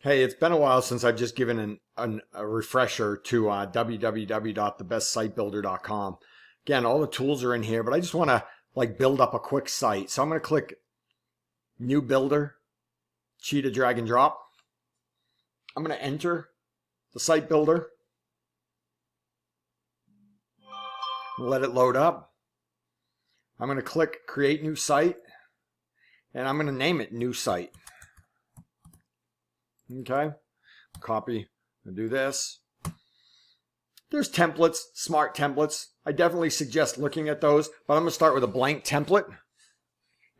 Hey, it's been a while since I've just given a refresher to www.thebestsitebuilder.com. Again, all the tools are in here, but I just want to build up a quick site. So I'm going to click New Builder, Cheetah drag and drop. I'm going to enter the site builder. Let it load up. I'm going to click Create New Site, and I'm going to name it New Site. Okay, copy and do this. There's templates, smart templates. I definitely suggest looking at those, but I'm going to start with a blank template.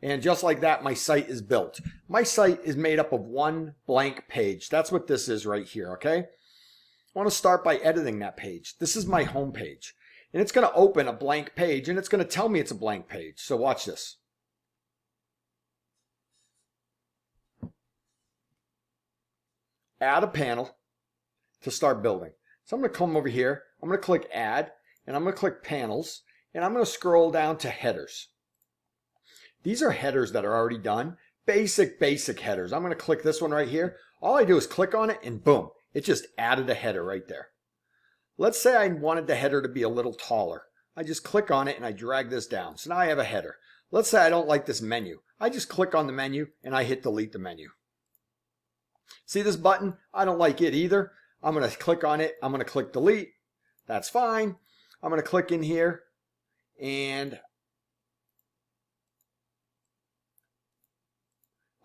And just like that, my site is built. My site is made up of one blank page. That's what this is right here, okay? I want to start by editing that page. This is my home page. And it's going to open a blank page, and it's going to tell me it's a blank page. So watch this. Add a panel to start building. So I'm going to come over here. I'm going to click Add, and I'm going to click Panels, and I'm going to scroll down to Headers. These are headers that are already done. Basic headers. I'm going to click this one right here. All I do is click on it, and boom, it just added a header right there. Let's say I wanted the header to be a little taller. I just click on it, and I drag this down. So now I have a header. Let's say I don't like this menu. I just click on the menu, and I hit Delete the menu. See this button? I don't like it either. I'm going to click on it. I'm going to click delete. That's fine. I'm going to click in here and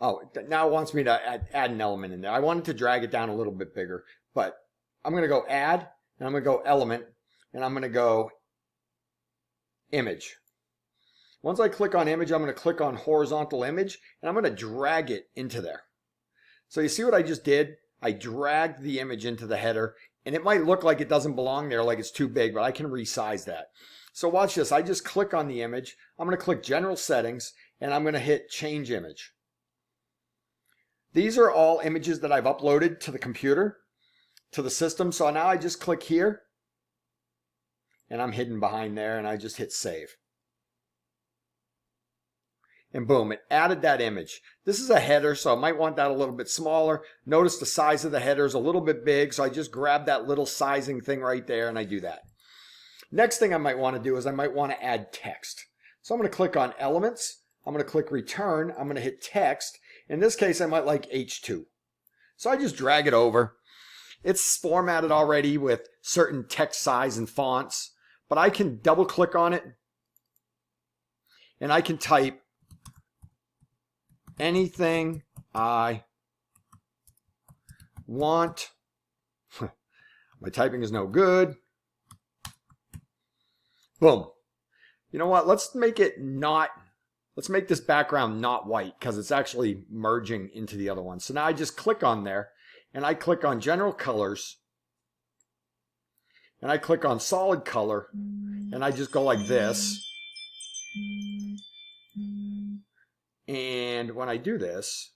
now it wants me to add an element in there. I wanted to drag it down a little bit bigger, but I'm going to go add, and I'm going to go element, and I'm going to go image. Once I click on image, I'm going to click on horizontal image, and I'm going to drag it into there. So you see what I just did? I dragged the image into the header, and it might look like it doesn't belong there, like it's too big, but I can resize that. So watch this. I just click on the image. I'm going to click General Settings, and I'm going to hit Change Image. These are all images that I've uploaded to the computer, to the system. So now I just click here, and I'm hidden behind there, and I just hit Save. And boom, it added that image. This is a header, so I might want that a little bit smaller. Notice the size of the header is a little bit big, so I just grab that little sizing thing right there, and I do that. Next thing I might want to do is I might want to add text. So I'm going to click on Elements. I'm going to click Return. I'm going to hit Text. In this case, I might like H2. So I just drag it over. It's formatted already with certain text size and fonts, but I can double click on it, and I can type anything I want. My typing is no good. Boom. You know what? Let's make this background not white because it's actually merging into the other one. So now I just click on there, and I click on General Colors, and I click on Solid Color, and I just go like this. And when I do this,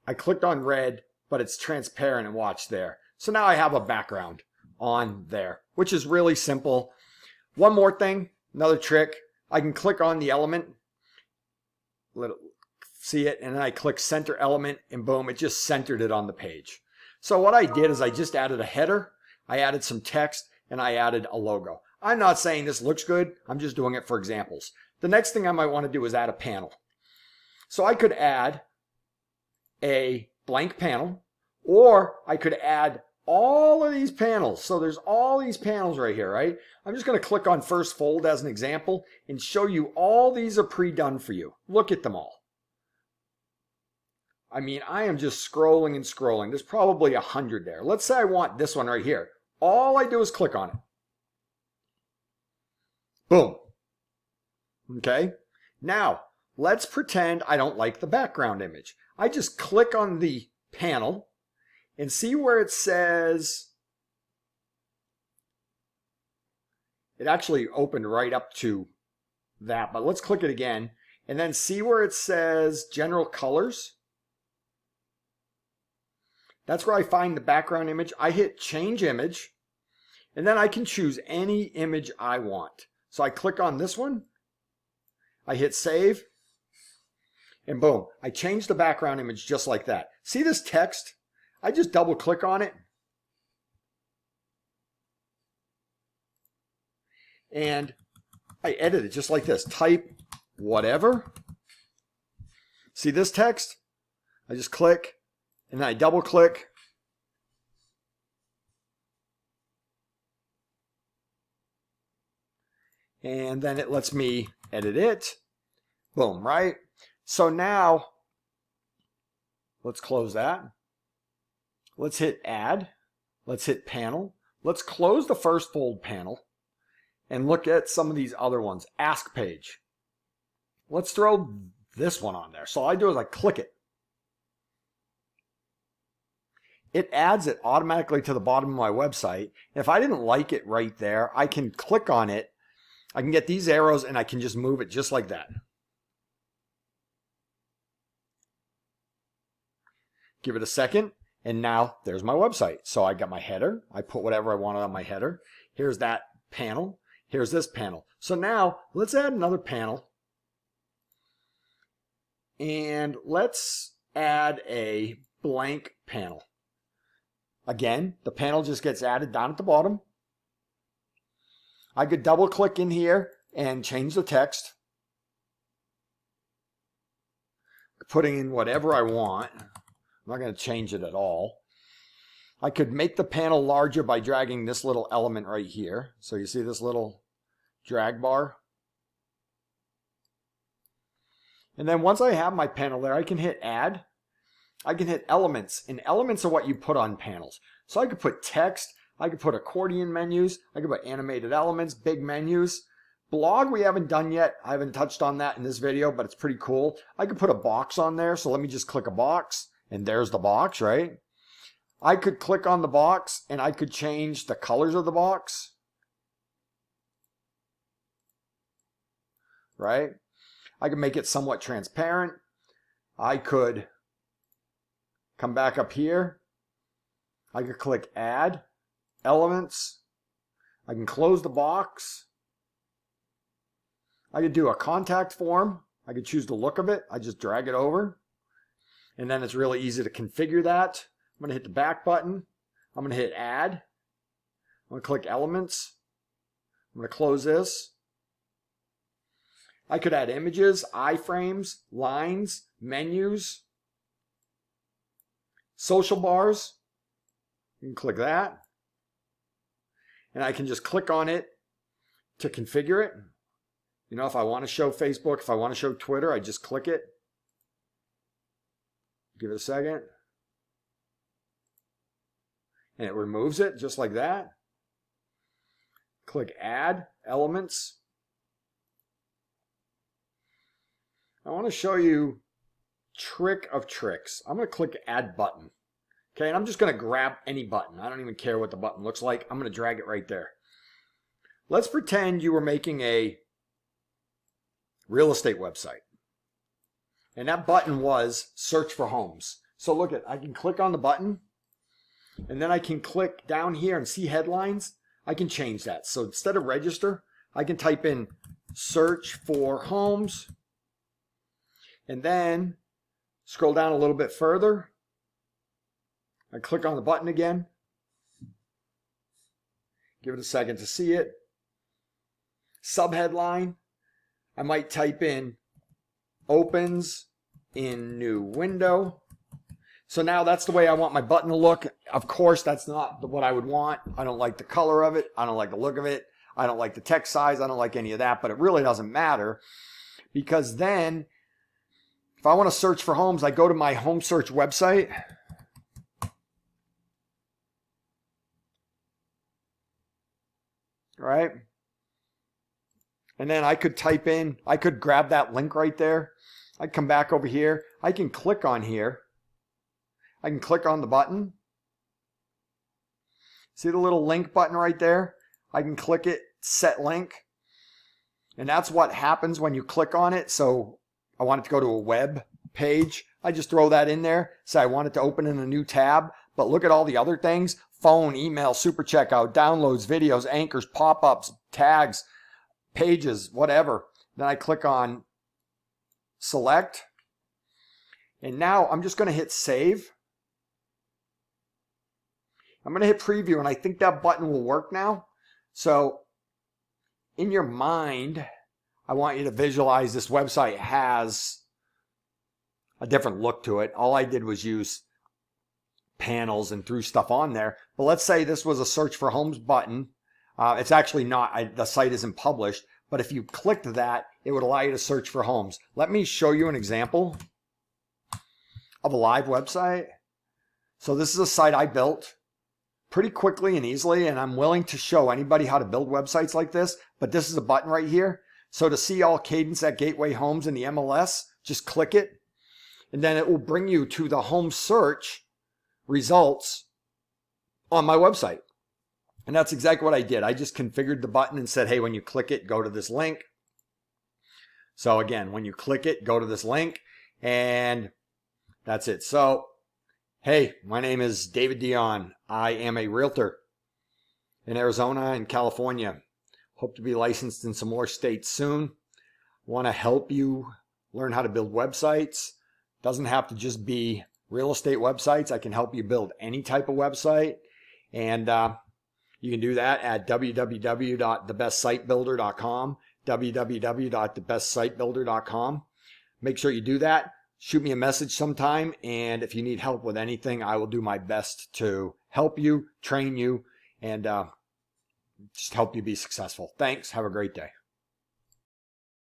I clicked on red, but it's transparent, and watch there. So now I have a background on there, which is really simple. One more thing, another trick. I can click on the element, see it, and then I click Center Element, and boom, it just centered it on the page. So what I did is I just added a header, I added some text, and I added a logo. I'm not saying this looks good. I'm just doing it for examples. The next thing I might want to do is add a panel. So I could add a blank panel, or I could add all of these panels. So there's all these panels right here, right? I'm just going to click on First Fold as an example and show you all these are pre-done for you. Look at them all. I mean, I am just scrolling and scrolling. There's probably 100 there. Let's say I want this one right here. All I do is click on it. Boom. Okay, now let's pretend I don't like the background image. I just click on the panel and see where it says, it actually opened right up to that, but let's click it again and then see where it says General Colors. That's where I find the background image. I hit Change Image, and then I can choose any image I want. So I click on this one. I hit Save, And boom, I changed the background image just like that. See this text? I just double click on it. And I edit it just like this. Type whatever. See this text? I just click and then I double click. And then it lets me edit it. Boom, right? So now, let's close that. Let's hit add. Let's hit panel. Let's close the first fold panel and look at some of these other ones. Ask page. Let's throw this one on there. So all I do is I click it. It adds it automatically to the bottom of my website. If I didn't like it right there, I can click on it. I can get these arrows and I can just move it just like that. Give it a second, and now there's my website. So I got my header. I put whatever I wanted on my header. Here's that panel. Here's this panel. So now let's add another panel. And let's add a blank panel. Again, the panel just gets added down at the bottom. I could double click in here and change the text. Putting in whatever I want. I'm not going to change it at all. I could make the panel larger by dragging this little element right here. So you see this little drag bar. And then once I have my panel there, I can hit add. I can hit elements. And elements are what you put on panels. So I could put text. I could put accordion menus. I could put animated elements, big menus. Blog we haven't done yet. I haven't touched on that in this video, but it's pretty cool. I could put a box on there. So let me just click a box. And there's the box, right? I could click on the box and I could change the colors of the box. Right? I could make it somewhat transparent. I could come back up here. I could click add, elements. I can close the box. I could do a contact form. I could choose the look of it. I just drag it over. And then it's really easy to configure that. I'm going to hit the back button. I'm going to hit add. I'm going to click elements. I'm going to close this. I could add images, iframes, lines, menus, social bars. You can click that. And I can just click on it to configure it. You know, if I want to show Facebook, if I want to show Twitter, I just click it. Give it a second. And it removes it just like that. Click add, elements. I want to show you trick of tricks. I'm going to click add button. Okay, and I'm just going to grab any button. I don't even care what the button looks like. I'm going to drag it right there. Let's pretend you were making a real estate website. And that button was search for homes. So look at, I can click on the button and then I can click down here and see headlines. I can change that. So instead of register, I can type in search for homes and then scroll down a little bit further. I click on the button again. Give it a second to see it. Subheadline. I might type in opens in new window. So now that's the way I want my button to look. Of course, that's not what I would want. I don't like the color of it. I don't like the look of it. I don't like the text size. I don't like any of that, but it really doesn't matter because then if I want to search for homes, I go to my home search website. Right? And then I could type in, I could grab that link right there. I'd come back over here. I can click on here. I can click on the button. See the little link button right there? I can click it, set link. And that's what happens when you click on it. So I want it to go to a web page. I just throw that in there. Say I want it to open in a new tab. But look at all the other things. Phone, email, super checkout, downloads, videos, anchors, pop-ups, tags, pages, whatever. Then I click on select. And now I'm just going to hit save. I'm going to hit preview, and I think that button will work now. So in your mind, I want you to visualize this website has a different look to it. All I did was use panels and threw stuff on there. But let's say this was a search for homes button. It's actually not, the site isn't published, but if you clicked that, it would allow you to search for homes. Let me show you an example of a live website. So this is a site I built pretty quickly and easily, and I'm willing to show anybody how to build websites like this, but this is a button right here. So to see all Cadence at Gateway Homes in the MLS, just click it, and then it will bring you to the home search results on my website. And that's exactly what I did. I just configured the button and said, hey, when you click it, go to this link. So again, when you click it, go to this link, and that's it. So, hey, my name is David Dion. I am a realtor in Arizona and California. Hope to be licensed in some more states soon. Want to help you learn how to build websites. Doesn't have to just be real estate websites. I can help you build any type of website. And you can do that at www.thebestsitebuilder.com, www.thebestsitebuilder.com. Make sure you do that. Shoot me a message sometime, and if you need help with anything, I will do my best to help you, train you, and just help you be successful. Thanks. Have a great day.